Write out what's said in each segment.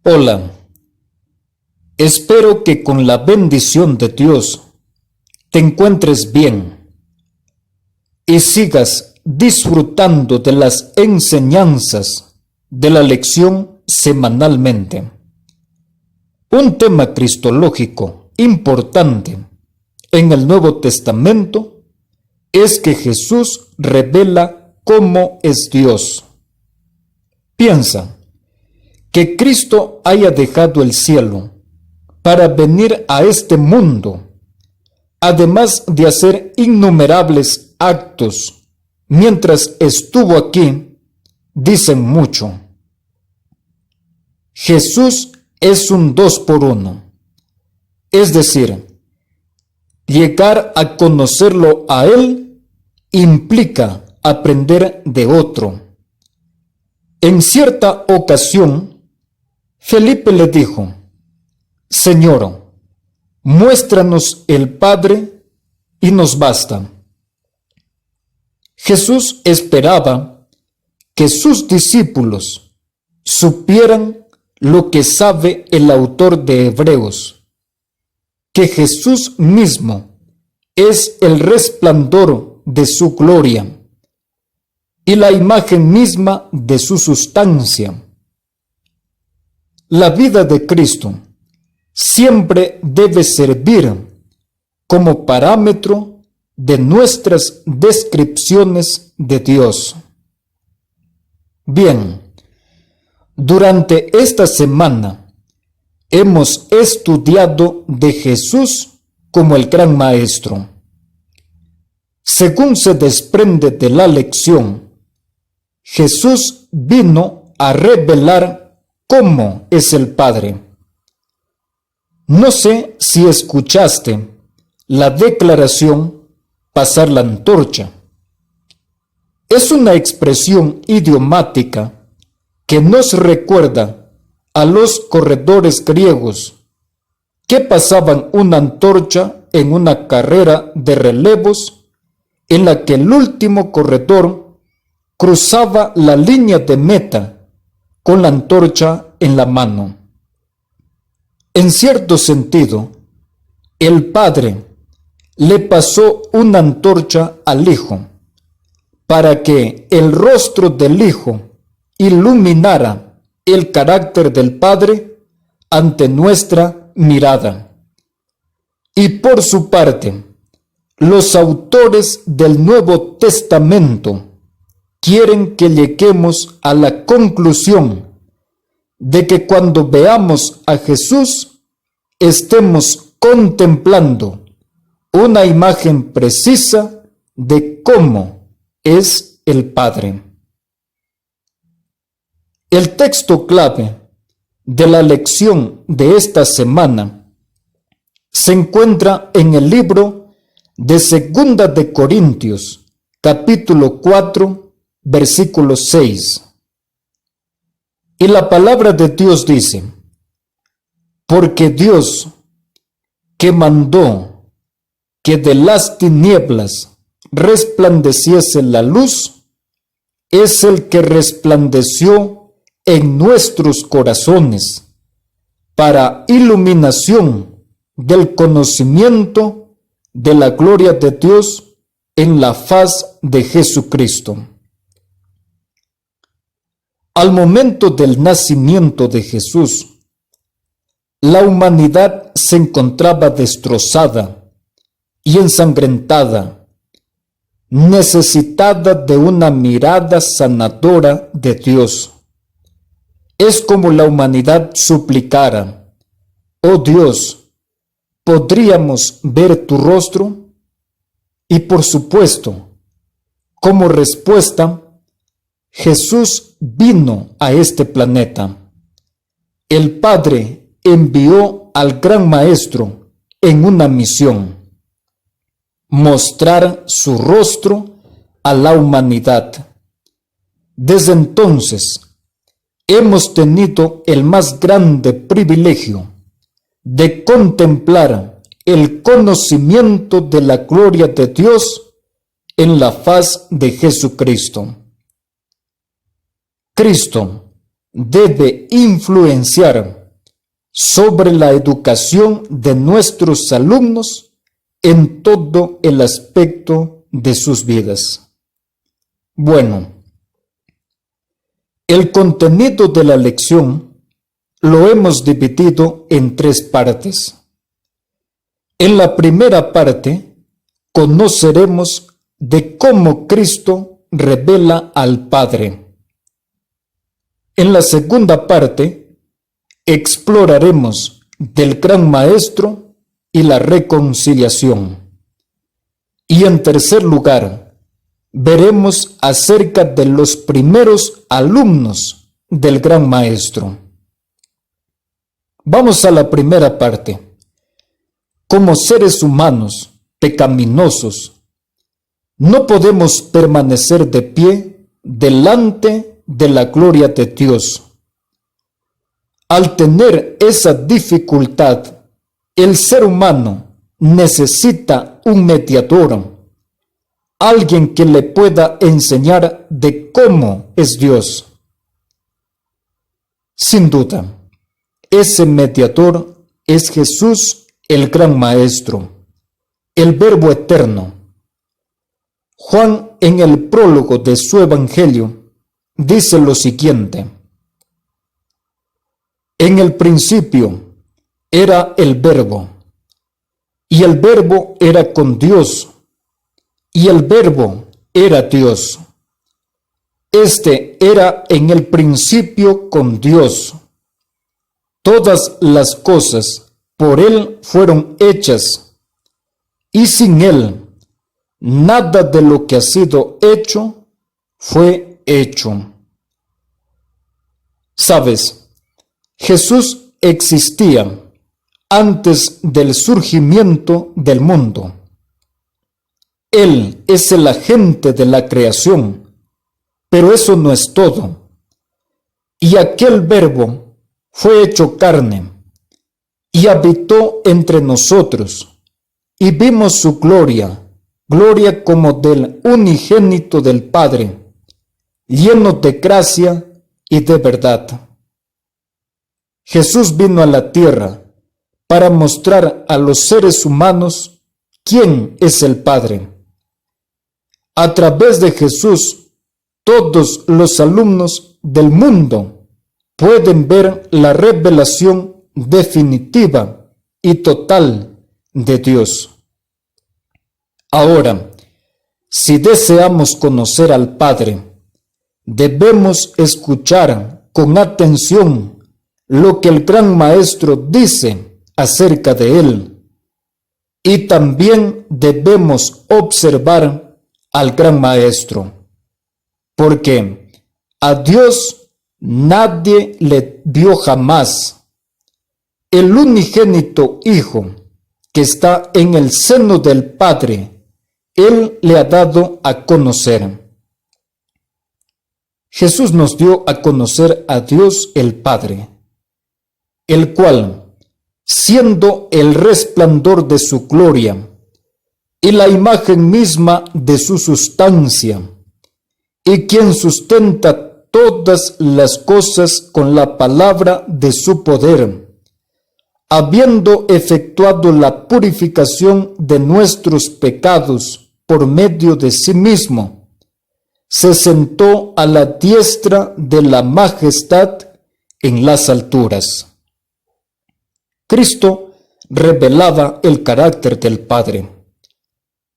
Hola, espero que con la bendición de Dios te encuentres bien y sigas disfrutando de las enseñanzas de la lección semanalmente. Un tema cristológico importante en el Nuevo Testamento es que Jesús revela cómo es Dios. Piensa que Cristo haya dejado el cielo para venir a este mundo, además de hacer innumerables actos mientras estuvo aquí, dicen mucho. Jesús es un 2 por 1, es decir, llegar a conocerlo a Él implica aprender de otro. En cierta ocasión, Felipe le dijo: Señor, muéstranos el Padre y nos basta. Jesús esperaba que sus discípulos supieran lo que sabe el autor de Hebreos, que Jesús mismo es el resplandor de su gloria y la imagen misma de su sustancia. La vida de Cristo siempre debe servir como parámetro de nuestras descripciones de Dios. Bien, durante esta semana hemos estudiado de Jesús como el gran maestro. Según se desprende de la lección, Jesús vino a revelar cómo es el Padre. No sé si escuchaste la declaración pasar la antorcha. Es una expresión idiomática que nos recuerda a los corredores griegos que pasaban una antorcha en una carrera de relevos en la que el último corredor cruzaba la línea de meta con la antorcha en la mano. En cierto sentido, el Padre le pasó una antorcha al Hijo para que el rostro del Hijo iluminara el carácter del Padre ante nuestra mirada. Y por su parte, los autores del Nuevo Testamento quieren que lleguemos a la conclusión de que cuando veamos a Jesús estemos contemplando una imagen precisa de cómo es el Padre. El texto clave de la lección de esta semana se encuentra en el libro de 2 de Corintios, capítulo 4, versículo 6. Y la palabra de Dios dice: porque Dios, que mandó que de las tinieblas resplandeciese la luz, es el que resplandeció en nuestros corazones para iluminación del conocimiento de la gloria de Dios en la faz de Jesucristo. Al momento del nacimiento de Jesús, la humanidad se encontraba destrozada y ensangrentada, necesitada de una mirada sanadora de Dios. Es como la humanidad suplicara: oh Dios, ¿podríamos ver tu rostro? Y por supuesto, como respuesta, Jesús vino a este planeta. El Padre envió al gran Maestro en una misión: mostrar su rostro a la humanidad. Desde entonces, hemos tenido el más grande privilegio de contemplar el conocimiento de la gloria de Dios en la faz de Jesucristo. Cristo debe influenciar sobre la educación de nuestros alumnos en todo el aspecto de sus vidas. Bueno, el contenido de la lección lo hemos dividido en 3 partes. En la primera parte, conoceremos de cómo Cristo revela al Padre. En la segunda parte, exploraremos del Gran Maestro y la reconciliación. Y en tercer lugar, veremos acerca de los primeros alumnos del Gran Maestro. Vamos a la primera parte. Como seres humanos pecaminosos, no podemos permanecer de pie delante de la gloria de Dios. Al tener esa dificultad, el ser humano necesita un mediador, alguien que le pueda enseñar de cómo es Dios. Sin duda, ese mediador es Jesús, el Gran Maestro, el Verbo eterno. Juan, en el prólogo de su Evangelio, dice lo siguiente: en el principio era el Verbo, y el Verbo era con Dios, y el Verbo era Dios. Este era en el principio con Dios. Todas las cosas por Él fueron hechas, y sin Él nada de lo que ha sido hecho fue hecho. ¿Sabes? Jesús existía antes del surgimiento del mundo. Él es el agente de la creación, pero eso no es todo. Y aquel Verbo fue hecho carne y habitó entre nosotros, y vimos su gloria, gloria como del unigénito del Padre, lleno de gracia y de verdad. Jesús vino a la tierra para mostrar a los seres humanos quién es el Padre. A través de Jesús, todos los alumnos del mundo pueden ver la revelación definitiva y total de Dios. Ahora, si deseamos conocer al Padre, debemos escuchar con atención lo que el Gran Maestro dice acerca de Él, y también debemos observar al Gran Maestro, porque a Dios nadie le vio jamás. El unigénito Hijo que está en el seno del Padre, Él le ha dado a conocer. Jesús nos dio a conocer a Dios el Padre, el cual, siendo el resplandor de su gloria y la imagen misma de su sustancia, y quien sustenta todas las cosas con la palabra de su poder, habiendo efectuado la purificación de nuestros pecados por medio de sí mismo, se sentó a la diestra de la majestad en las alturas. Cristo revelaba el carácter del Padre.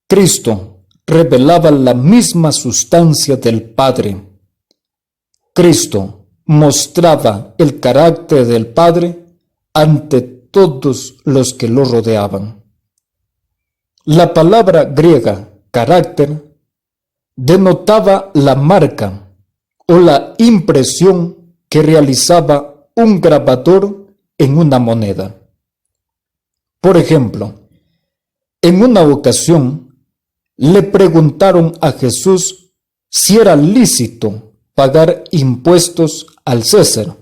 Cristo revelaba la misma sustancia del Padre. Cristo mostraba el carácter del Padre ante todos los que lo rodeaban. La palabra griega carácter denotaba la marca o la impresión que realizaba un grabador en una moneda. Por ejemplo, en una ocasión le preguntaron a Jesús si era lícito pagar impuestos al César.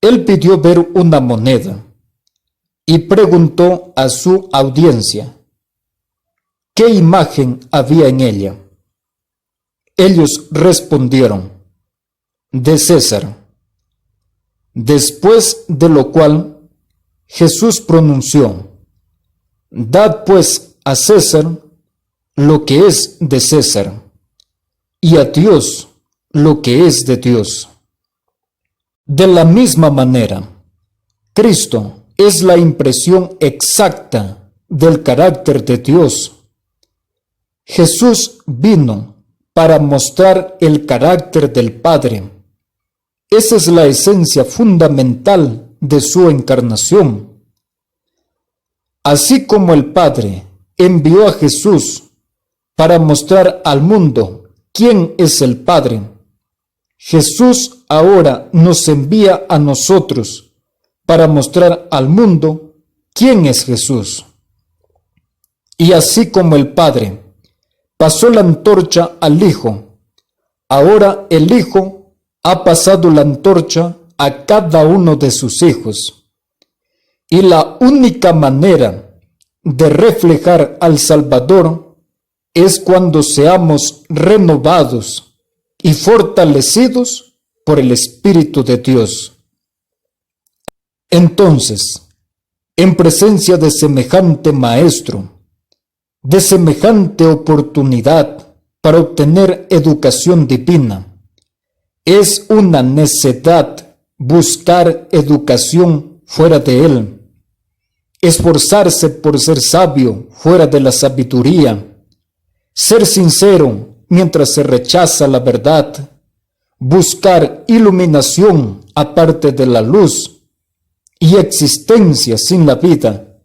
Él pidió ver una moneda y preguntó a su audiencia qué imagen había en ella. Ellos respondieron: de César. Después de lo cual Jesús pronunció: Dad pues a César lo que es de César, y a Dios lo que es de Dios. De la misma manera, Cristo es la impresión exacta del carácter de Dios. Jesús vino para mostrar el carácter del Padre. Esa es la esencia fundamental de su encarnación. Así como el Padre envió a Jesús para mostrar al mundo quién es el Padre, Jesús ahora nos envía a nosotros para mostrar al mundo quién es Jesús. Y así como el Padre pasó la antorcha al Hijo, ahora el Hijo ha pasado la antorcha a cada uno de sus hijos. Y la única manera de reflejar al Salvador es cuando seamos renovados y fortalecidos por el Espíritu de Dios. Entonces, en presencia de semejante Maestro, de semejante oportunidad para obtener educación divina, es una necedad buscar educación fuera de él, esforzarse por ser sabio fuera de la sabiduría, ser sincero mientras se rechaza la verdad, buscar iluminación aparte de la luz y existencia sin la vida,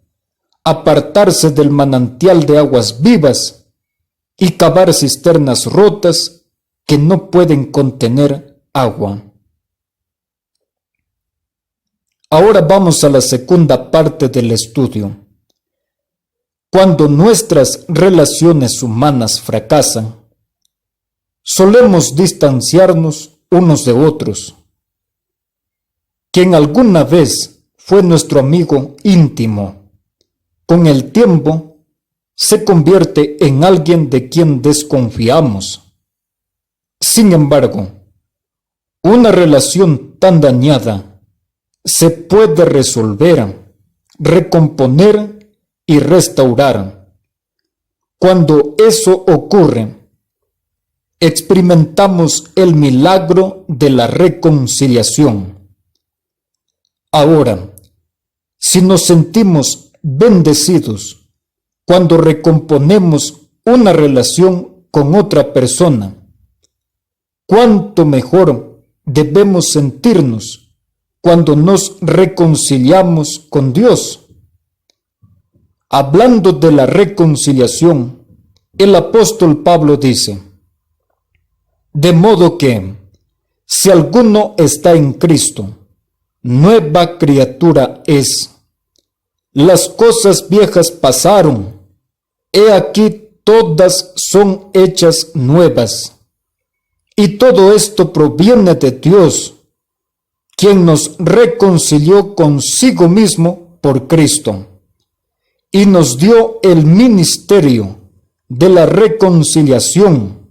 apartarse del manantial de aguas vivas y cavar cisternas rotas que no pueden contener agua. Ahora vamos a la segunda parte del estudio. Cuando nuestras relaciones humanas fracasan, solemos distanciarnos unos de otros. Quien alguna vez fue nuestro amigo íntimo, con el tiempo se convierte en alguien de quien desconfiamos. Sin embargo, una relación tan dañada se puede resolver, recomponer y restaurar. Cuando eso ocurre, experimentamos el milagro de la reconciliación. Ahora, si nos sentimos bendecidos cuando recomponemos una relación con otra persona, cuánto mejor debemos sentirnos cuando nos reconciliamos con Dios. Hablando de la reconciliación, el apóstol Pablo dice: de modo que, si alguno está en Cristo, nueva criatura es. Las cosas viejas pasaron, he aquí todas son hechas nuevas. Y todo esto proviene de Dios, quien nos reconcilió consigo mismo por Cristo, y nos dio el ministerio de la reconciliación,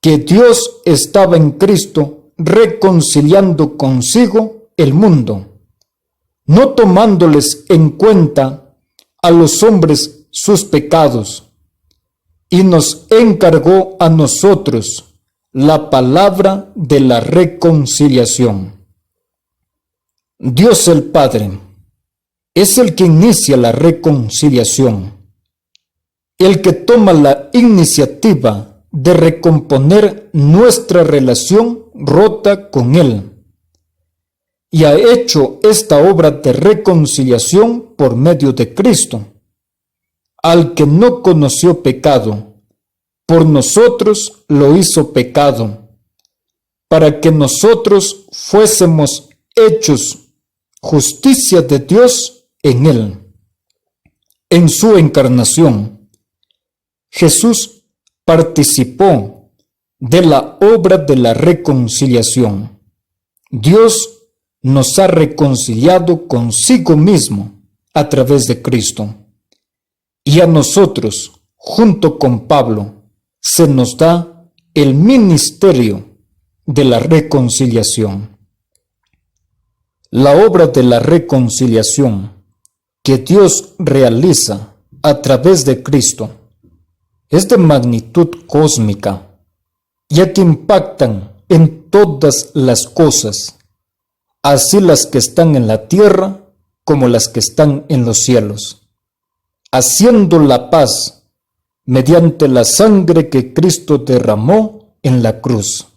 que Dios estaba en Cristo reconciliando consigo el mundo, no tomándoles en cuenta a los hombres sus pecados, y nos encargó a nosotros la palabra de la reconciliación. Dios el Padre es el que inicia la reconciliación, el que toma la iniciativa de recomponer nuestra relación rota con Él, y ha hecho esta obra de reconciliación por medio de Cristo, al que no conoció pecado, por nosotros lo hizo pecado, para que nosotros fuésemos hechos justicia de Dios en Él. En su encarnación, Jesús participó de la obra de la reconciliación. Dios nos ha reconciliado consigo mismo a través de Cristo. Y a nosotros, junto con Pablo, se nos da el ministerio de la reconciliación. La obra de la reconciliación que Dios realiza a través de Cristo es de magnitud cósmica, ya que impactan en todas las cosas, así las que están en la tierra como las que están en los cielos, haciendo la paz mediante la sangre que Cristo derramó en la cruz.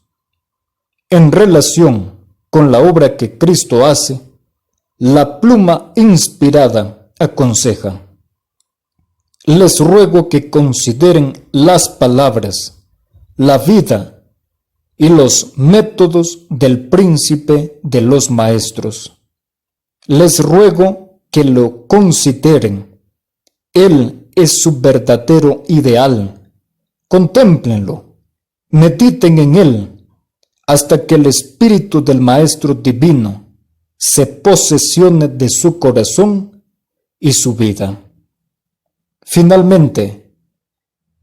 En relación con la obra que Cristo hace, la pluma inspirada aconseja: les ruego que consideren las palabras, la vida y los métodos del príncipe de los maestros. Les ruego que lo consideren. Él es su verdadero ideal. Contémplenlo, mediten en él, hasta que el espíritu del Maestro Divino se posesione de su corazón y su vida. Finalmente,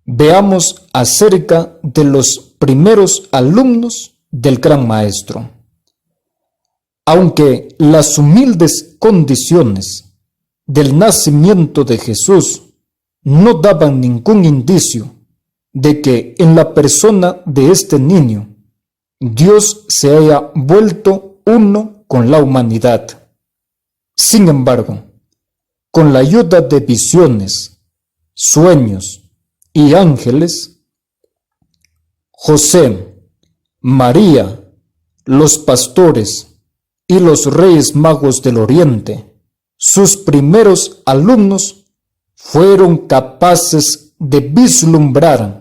veamos acerca de los primeros alumnos del Gran Maestro. Aunque las humildes condiciones del nacimiento de Jesús no daban ningún indicio de que en la persona de este niño Dios se haya vuelto uno con la humanidad. Sin embargo, con la ayuda de visiones, sueños y ángeles, José, María, los pastores y los reyes magos del Oriente, sus primeros alumnos, fueron capaces de vislumbrar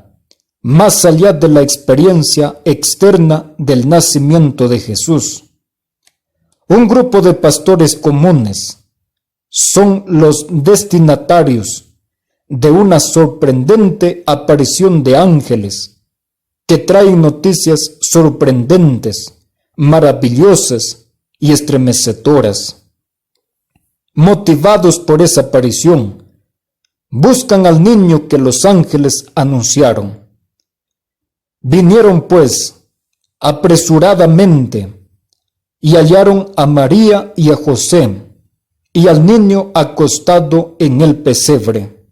más allá de la experiencia externa del nacimiento de Jesús. Un grupo de pastores comunes son los destinatarios de una sorprendente aparición de ángeles que traen noticias sorprendentes, maravillosas y estremecedoras. Motivados por esa aparición, buscan al niño que los ángeles anunciaron. Vinieron pues apresuradamente y hallaron a María y a José y al niño acostado en el pesebre.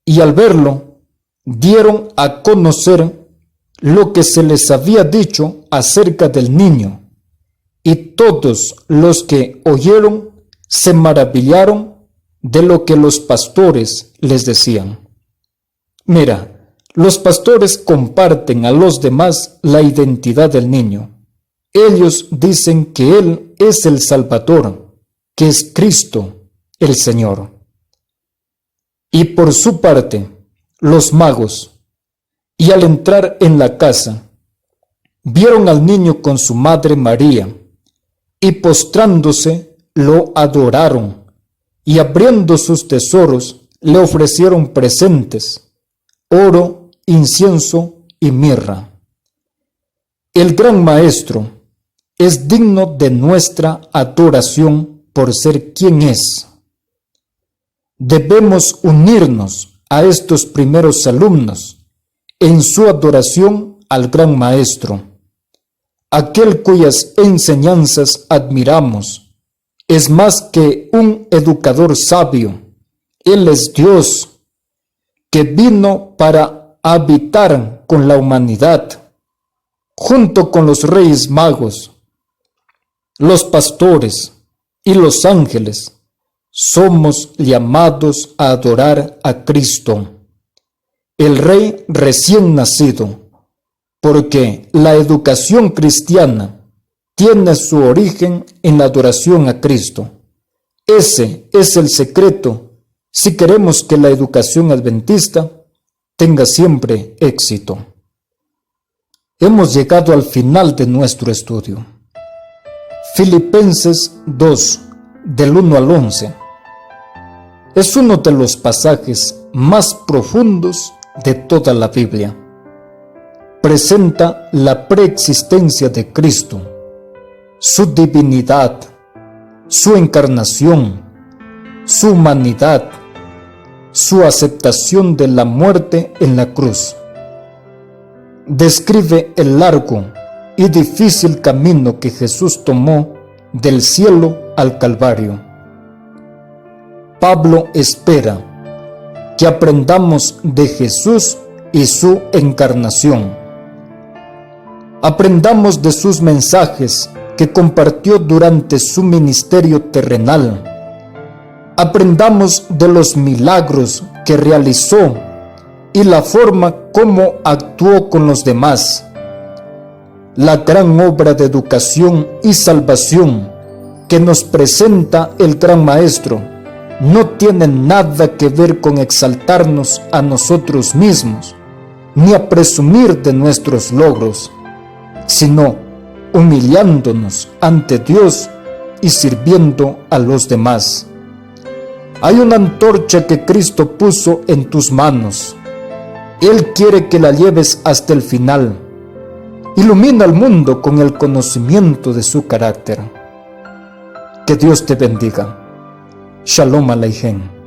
Y al verlo, dieron a conocer lo que se les había dicho acerca del niño, y todos los que oyeron se maravillaron de lo que los pastores les decían. Mira, los pastores comparten a los demás la identidad del niño. Ellos dicen que Él es el Salvador, que es Cristo, el Señor. Y por su parte, los magos, y al entrar en la casa, vieron al niño con su madre María, y postrándose lo adoraron, y abriendo sus tesoros le ofrecieron presentes, oro, incienso y mirra. El Gran Maestro es digno de nuestra adoración por ser quien es. Debemos unirnos a estos primeros alumnos en su adoración al Gran Maestro, aquel cuyas enseñanzas admiramos. Es más que un educador sabio. Él es Dios, que vino para habitar con la humanidad, junto con los reyes magos, los pastores y los ángeles. Somos llamados a adorar a Cristo, el Rey recién nacido, porque la educación cristiana tiene su origen en la adoración a Cristo. Ese es el secreto si queremos que la educación adventista tenga siempre éxito. Hemos llegado al final de nuestro estudio. Filipenses 2, del 1 al 11. Es uno de los pasajes más profundos de toda la Biblia. Presenta la preexistencia de Cristo, su divinidad, su encarnación, su humanidad, su aceptación de la muerte en la cruz. Describe el largo y difícil camino que Jesús tomó del cielo al Calvario. Pablo espera que aprendamos de Jesús y su encarnación. Aprendamos de sus mensajes que compartió durante su ministerio terrenal. Aprendamos de los milagros que realizó y la forma como actuó con los demás. La gran obra de educación y salvación que nos presenta el Gran Maestro no tiene nada que ver con exaltarnos a nosotros mismos, ni a presumir de nuestros logros, sino humillándonos ante Dios y sirviendo a los demás. Hay una antorcha que Cristo puso en tus manos. Él quiere que la lleves hasta el final. Ilumina al mundo con el conocimiento de su carácter. Que Dios te bendiga. Shalom Aleichem.